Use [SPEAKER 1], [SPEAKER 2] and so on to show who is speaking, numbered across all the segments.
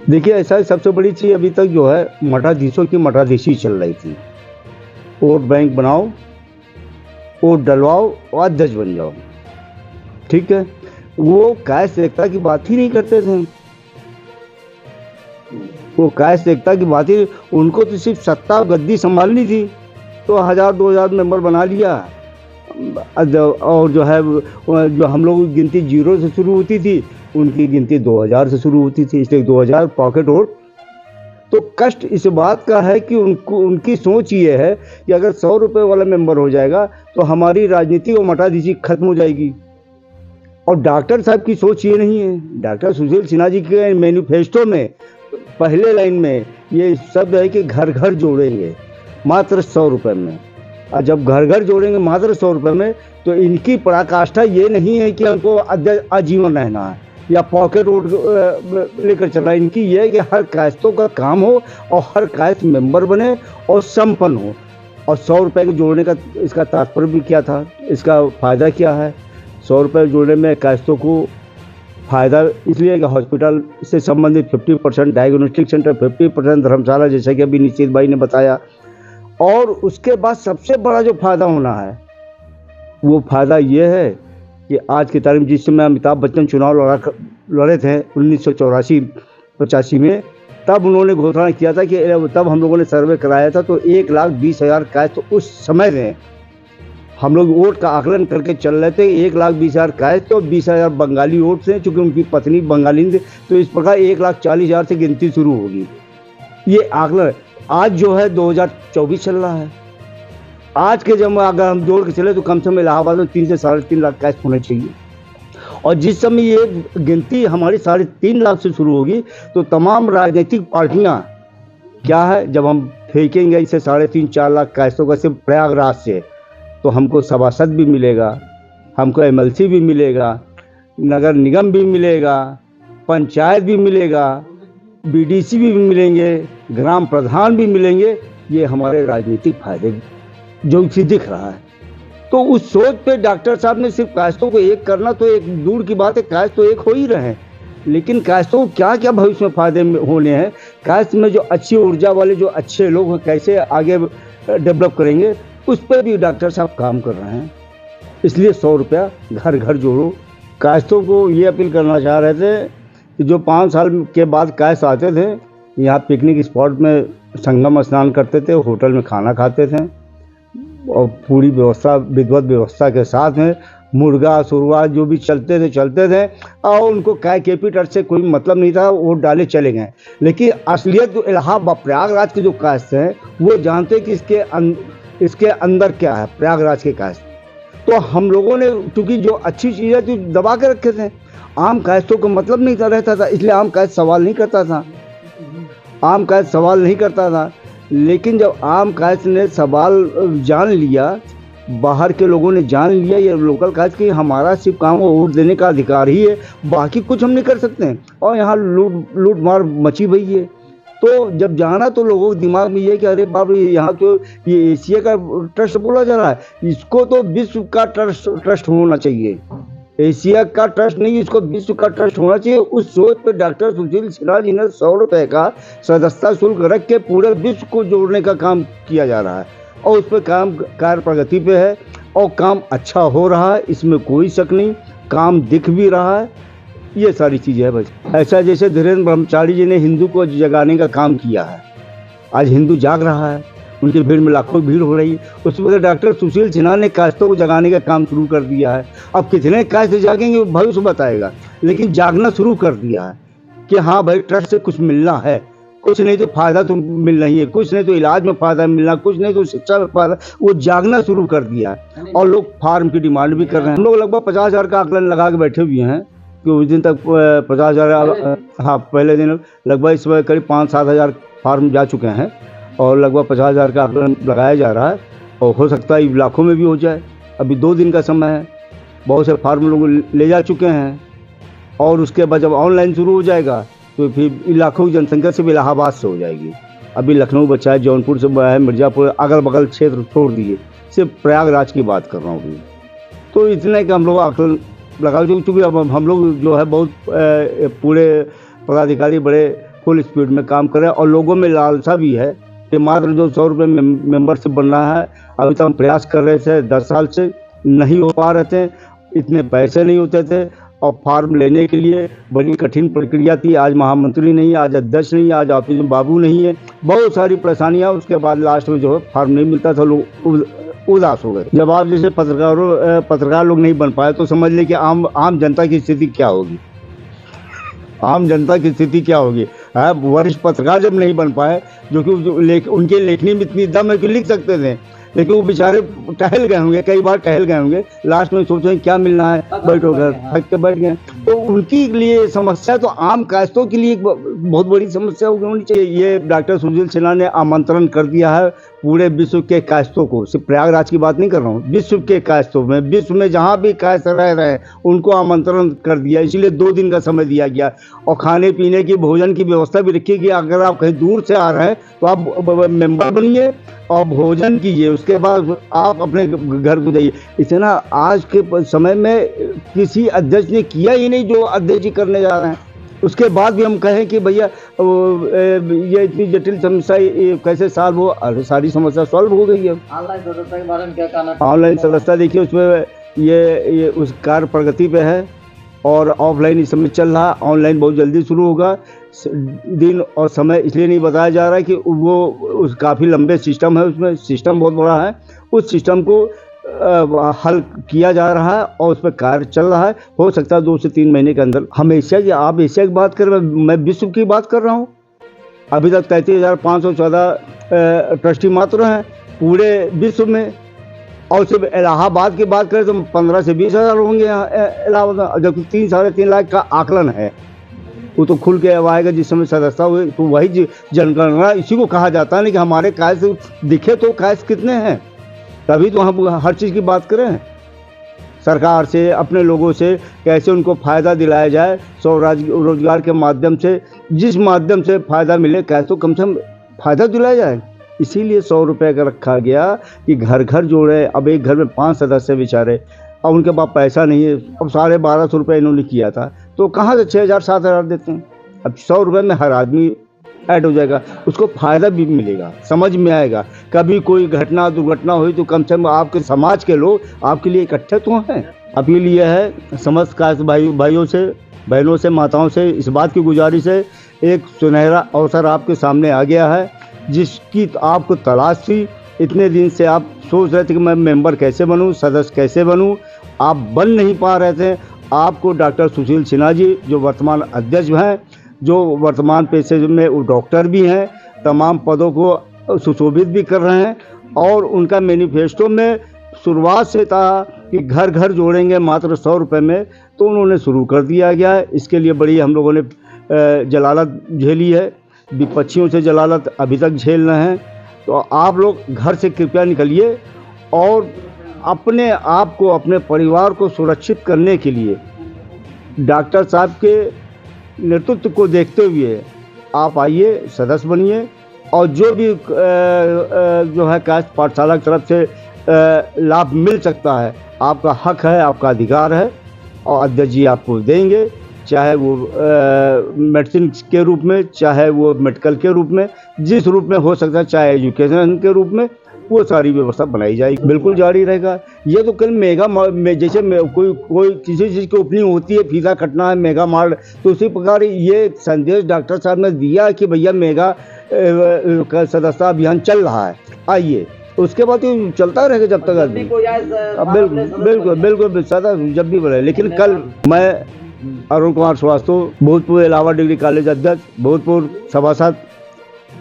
[SPEAKER 1] देखिए, ऐसा है, सबसे बड़ी चीज़ अभी तक जो है मठाधीशों की मठाधीशी चल रही थी। वोट बैंक बनाओ, वोट डलवाओ और अध्यक्ष बन जाओ। ठीक है? वो कायस्थ एकता की बात ही नहीं करते थे। वो कायस्थ एकता की बात ही, उनको तो सिर्फ सत्ता गद्दी संभालनी थी, तो 1000-2000 मेंबर बना लिया। और जो है जो हम लोग की गिनती 0 से शुरू होती थी, उनकी गिनती 2000 से शुरू होती थी, इसलिए 2000 पॉकेट वोट। तो कष्ट इस बात का है कि उनको, उनकी सोच ये है कि अगर 100 रुपये वाला मेंबर हो जाएगा तो हमारी राजनीति और मठाधीशी खत्म हो जाएगी। और डॉक्टर साहब की सोच ये नहीं है। डॉक्टर सुशील सिन्हा जी के मैनिफेस्टो में पहले लाइन में ये शब्द है कि घर घर जोड़ेंगे मात्र 100 रुपये में। और जब घर घर जोड़ेंगे मात्र 100 रुपये में, तो इनकी पराकाष्ठा ये नहीं है कि हमको आजीवन रहना है या पॉकेट वोट लेकर चलना है। इनकी ये है कि हर कायस्तों का काम हो और हर कायस्थ मेंबर बने और संपन्न हो। और 100 रुपये के जोड़ने का इसका तात्पर्य भी क्या था, इसका फ़ायदा क्या है? 100 रुपये जोड़ने में कायस्तों को फ़ायदा इसलिए कि हॉस्पिटल से संबंधित 50%, डायग्नोस्टिक सेंटर 50%, धर्मशाला जैसा कि अभी निश्चित भाई ने बताया। और उसके बाद सबसे बड़ा जो फ़ायदा होना है, वो फ़ायदा ये है कि आज की तारीख जिस समय अमिताभ बच्चन चुनाव लड़े थे 1984-85 में, तब उन्होंने घोषणा किया था कि तब हम लोगों ने सर्वे कराया था तो 1,20,000 कायस्थ तो उस समय थे। हम लोग वोट का आकलन करके चल रहे थे, 1,20,000 कायस्थ तो 20,000 बंगाली वोट थे, चूँकि उनकी पत्नी बंगाली थी, तो इस प्रकार 1,40,000 से गिनती शुरू होगी। ये आकलन आज जो है 2024 चल रहा है। आज के जब अगर हम जोड़ के चले तो कम से कम इलाहाबाद में 3 से 3.5 लाख कायस्थ होने चाहिए। और जिस समय ये गिनती हमारी 3.5 लाख से शुरू होगी, तो तमाम राजनीतिक पार्टियां क्या है, जब हम फेंकेंगे इसे 3.5-4 लाख कायस्तों का सिर्फ प्रयागराज से, तो हमको सभासद भी मिलेगा, हमको एमएलसी भी मिलेगा, नगर निगम भी मिलेगा, पंचायत भी मिलेगा, बीडीसी भी मिलेंगे, ग्राम प्रधान भी मिलेंगे। ये हमारे राजनीतिक फायदे जो इसे दिख रहा है। तो उस सोच पे डॉक्टर साहब ने सिर्फ कायस्तों को एक करना तो एक दूर की बात है, कायस्थ तो एक हो ही रहे हैं, लेकिन कायस्तों को क्या क्या भविष्य में फायदे होने हैं, कायस्थ में जो अच्छी ऊर्जा वाले जो अच्छे लोग कैसे आगे डेवलप करेंगे, उस पर भी डॉक्टर साहब काम कर रहे हैं। इसलिए 100 रुपया घर घर जोड़ो। कायस्थों को ये अपील करना चाह रहे थे कि जो 5 साल के बाद कायस्थ आते थे, यहाँ पिकनिक स्पॉट में संगम स्नान करते थे, होटल में खाना खाते थे और पूरी व्यवस्था विधिवत व्यवस्था के साथ में मुर्गा सुरवा जो भी चलते थे और उनको काय कैपिटल से कोई मतलब नहीं था, वोट डाले चले गए। लेकिन असलियत जो इलाहाबाद प्रयागराज के जो कायस्थ हैं वो जानते कि इसके अंदर क्या है प्रयागराज के कायस्थ। तो हम लोगों ने क्योंकि जो अच्छी चीज़ें थी दबा के रखे थे, आम कायस्थों को मतलब नहीं रहता था, इसलिए आम कायस्थ सवाल नहीं करता था। लेकिन जब आम कायस्थ ने सवाल जान लिया, बाहर के लोगों ने जान लिया, ये लोकल कायस्थ कि हमारा सिर्फ काम वोट देने का अधिकार ही है, बाकी कुछ हम नहीं कर सकते हैं, और यहाँ लूट मार मची हुई है। तो जब जाना तो लोगों के दिमाग में ये कि अरे बाप रे, यहाँ तो ये एशिया का ट्रस्ट बोला जा रहा है, इसको तो विश्व का ट्रस्ट होना चाहिए। एशिया का ट्रस्ट नहीं, इसको विश्व का ट्रस्ट होना चाहिए। उस सोच पे डॉक्टर सुशील सिन्हा जी ने 100 रुपये का सदस्यता शुल्क रख के पूरे विश्व को जोड़ने का काम किया जा रहा है, और उस पर काम कार्य प्रगति पे है और काम अच्छा हो रहा है, इसमें कोई शक नहीं, काम दिख भी रहा है। ये सारी चीज़ें है भाई। ऐसा जैसे धीरेन्द्र ब्रह्मचारी जी ने हिंदू को जगाने का काम किया है, आज हिंदू जाग रहा है, उनकी भीड़ में लाखों भीड़ हो रही है। उस वक्त डॉक्टर सुशील सिन्हा ने कायस्थों को जगाने का काम शुरू कर दिया है। अब कितने कायस्थ जागेंगे भविष्य बताएगा, लेकिन जागना शुरू कर दिया है कि हाँ भाई ट्रस्ट से कुछ मिलना है, कुछ नहीं तो फायदा तो मिल रही है, कुछ नहीं तो इलाज में फायदा मिलना, कुछ नहीं तो शिक्षा में फायदा, वो जागना शुरू कर दिया है। और लोग फार्म की डिमांड भी कर रहे हैं। हम लोग लगभग 50,000 का आकलन लगा के बैठे हुए हैं कि उस दिन तक 50,000, हाँ पहले दिन लगभग इस वक्त करीब 5-7 हज़ार फार्म जा चुके हैं और लगभग 50,000 का आकलन लगाया जा रहा है, और हो सकता है लाखों में भी हो जाए। अभी 2 दिन का समय है, बहुत से फार्म लोग ले जा चुके हैं, और उसके बाद जब ऑनलाइन शुरू हो जाएगा तो फिर लाखों की जनसंख्या सिर्फ इलाहाबाद से हो जाएगी। अभी लखनऊ बचा है, जौनपुर से है, मिर्ज़ापुर, अगल बगल क्षेत्र छोड़ दिए, सिर्फ प्रयागराज की बात कर रहा हूँ अभी। तो इतने का हम लोग आकलन लगा, क्योंकि अब हम लोग जो है बहुत पूरे पदाधिकारी बड़े फुल स्पीड में काम करें। और लोगों में लालसा भी है कि मात्र जो 100 रुपये मेंबरशिप बनना है, अभी तक हम प्रयास कर रहे थे 10 साल से, नहीं हो पा रहे थे, इतने पैसे नहीं होते थे और फॉर्म लेने के लिए बड़ी कठिन प्रक्रिया थी। आज महामंत्री नहीं है, आज अध्यक्ष नहीं है, आज ऑफिस में बाबू नहीं है, बहुत सारी परेशानियां। उसके बाद लास्ट में जो है फॉर्म नहीं मिलता था, लोग उदास हो गए। जब आप जैसे पत्रकार लोग नहीं बन पाए तो समझ ले कि आम जनता की स्थिति क्या होगी। आम जनता की स्थिति क्या होगी। वरिष्ठ पत्रकार जब नहीं बन पाए, जो कि उनके लेखनी में इतनी दम है कि लिख सकते थे, लेकिन वो बेचारे टहल गए होंगे, कई बार टहल गए होंगे, लास्ट में सोचे क्या मिलना है, बैठो घर, थक के बैठ गए। तो उनकी लिए समस्या तो आम कायस्तों के लिए बहुत बड़ी समस्या होनी चाहिए। ये डॉक्टर सुशील सिन्हा ने आमंत्रण कर दिया है पूरे विश्व के कायस्तों को, सिर्फ प्रयागराज की बात नहीं कर रहा हूँ, विश्व के कायस्तों में, विश्व में जहाँ भी कायस्थ रह रहे हैं उनको आमंत्रण कर दिया। इसीलिए 2 दिन का समय दिया गया और खाने पीने की, भोजन की व्यवस्था भी रखी गई। अगर आप कहीं दूर से आ रहे हैं तो आप मेंबर बनिए और भोजन कीजिए, उसके बाद आप अपने घर को जाइए। इसे ना आज के समय में किसी अध्यक्ष ने किया ही नहीं जो अध्यक्ष जी करने जा रहे हैं। उसके बाद भी हम कहें कि भैया ये इतनी जटिल समस्या कैसे सॉल्व हो, अरे सारी समस्या सॉल्व हो गई है।
[SPEAKER 2] ऑनलाइन सदस्यता के बारे में क्या कहना?
[SPEAKER 1] ऑनलाइन सदस्यता देखिए, उसमें ये उस कार्य प्रगति पे है और ऑफलाइन इस समय चल रहा है। ऑनलाइन बहुत जल्दी शुरू होगा। दिन और समय इसलिए नहीं बताया जा रहा है कि वो उस काफ़ी लंबे सिस्टम है, उसमें सिस्टम बहुत बड़ा है, उस सिस्टम को हल किया जा रहा है और उस पर कार्य चल रहा है। हो सकता है 2 से 3 महीने के अंदर। हम एशिया की, आप एशिया की बात कर रहे हैं, मैं विश्व की बात कर रहा हूँ। अभी तक 33,514 ट्रस्टी मात्र हैं पूरे विश्व में, और सिर्फ इलाहाबाद की बात करें तो 15 से 20 हज़ार होंगे यहाँ इलाहाबाद, जबकि 3 साढ़े 3 लाख का आकलन है। वो तो खुल के अब आएगा जिस समय सदस्यता हुई, तो वही जनगणना इसी को कहा जाता है ना कि हमारे कायस्थ दिखे तो कायस्थ कितने हैं, तभी तो हम हर चीज़ की बात करें। सरकार से, अपने लोगों से कैसे उनको फ़ायदा दिलाया जाए, स्वरोजगार के माध्यम से, जिस माध्यम से फ़ायदा मिले कैसे तो कम से कम फ़ायदा दिलाया जाए। इसीलिए 100 रुपये का रखा गया कि घर घर जोड़े। अब एक घर में 5 सदस्य बेचारे, और उनके पास पैसा नहीं है। अब 1250 रुपये इन्होंने किया था, तो कहाँ से 6,000 7,000 देते हैं। अब 100 रुपये में हर आदमी ऐड हो जाएगा, उसको फ़ायदा भी मिलेगा, समझ में आएगा। कभी कोई घटना दुर्घटना हुई तो कम से कम आपके समाज के लोग आपके लिए इकट्ठे तो हैं। अपील ये है समस्त कायस्थ भाइयों से, बहनों से, माताओं से, इस बात की गुजारिश है, एक सुनहरा अवसर आपके सामने आ गया है जिसकी आपको तलाश थी। इतने दिन से आप सोच रहे थे कि मैं मेंबर कैसे बनूं, सदस्य कैसे बनूं, आप बन नहीं पा रहे थे। आपको डॉक्टर सुशील सिन्हा जी, जो वर्तमान अध्यक्ष हैं, जो वर्तमान पेशे में वो डॉक्टर भी हैं, तमाम पदों को सुशोभित भी कर रहे हैं, और उनका मैनिफेस्टो में शुरुआत से था कि घर घर जोड़ेंगे मात्र 100 रुपये में, तो उन्होंने शुरू कर दिया गया है। इसके लिए बड़ी हम लोगों ने जलालत झेली है, विपक्षियों से जलालत अभी तक झेल रहे हैं। तो आप लोग घर से कृपया निकलिए और अपने आप को, अपने परिवार को सुरक्षित करने के लिए डॉक्टर साहब के नेतृत्व को देखते हुए आप आइए, सदस्य बनिए, और जो भी जो है कायस्थ पाठशाला की तरफ से लाभ मिल सकता है, आपका हक है, आपका अधिकार है, और अध्यक्ष जी आपको देंगे, चाहे वो मेडिसिन के रूप में, चाहे वो मेडिकल के रूप में, जिस रूप में हो सकता है, चाहे एजुकेशन के रूप में, वो सारी व्यवस्था बनाई जाएगी। बिल्कुल जारी रहेगा। ये तो कल मेगा जैसे कोई किसी चीज़ की ओपनिंग होती है, फीता कटना है, मेगा मार्ट, तो उसी प्रकार ये संदेश डॉक्टर साहब ने दिया कि भैया मेगा सदस्यता अभियान चल रहा है, आइए। उसके बाद तो चलता रहेगा जब तक आदमी। बिल्कुल बिल्कुल सदा जब भी बढ़े। लेकिन कल मैं अरुण कुमार श्रीवास्तव, भूतपूर्व इलाहाबाद डिग्री कॉलेज अध्यक्ष, भूतपूर्व सभासद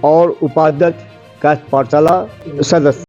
[SPEAKER 1] और उपाध्यक्ष कायस्थ पाठशाला सदस्य।